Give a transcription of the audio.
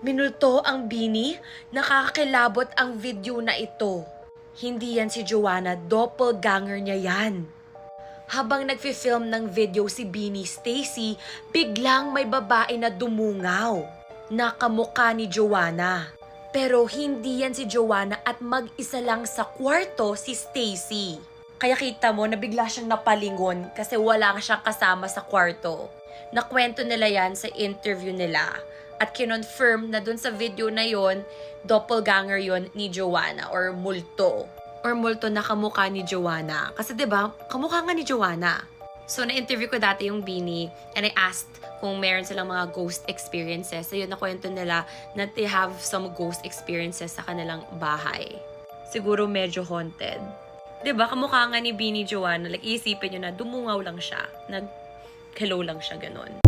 Minulto ang Bini? Nakakakilabot ang video na ito. Hindi yan si Joanna, doppelganger niya yan. Habang nagfi-film ng video si Bini Stacy, biglang may babae na dumungaw. Nakamukha ni Joanna. Pero hindi yan si Joanna at mag-isa lang sa kwarto si Stacy. Kaya kita mo na bigla siyang napalingon kasi wala siyang kasama sa kwarto. Nakwento nila yan sa interview nila. At kinonfirm na dun sa video na yon, doppelganger yon ni Joanna or multo. Or multo na kamukha ni Joanna. Kasi 'di ba, kamukha nga ni Joanna. So na-interview ko dati yung Bini and I asked kung meron silang mga ghost experiences. So yun, nakwento nila na they have some ghost experiences sa kanilang bahay. Siguro medyo haunted. 'Di ba, kamukha nga ni Bini Joanna. Like isipin nyo na dumungaw lang siya. Nag-hello lang siya, ganun.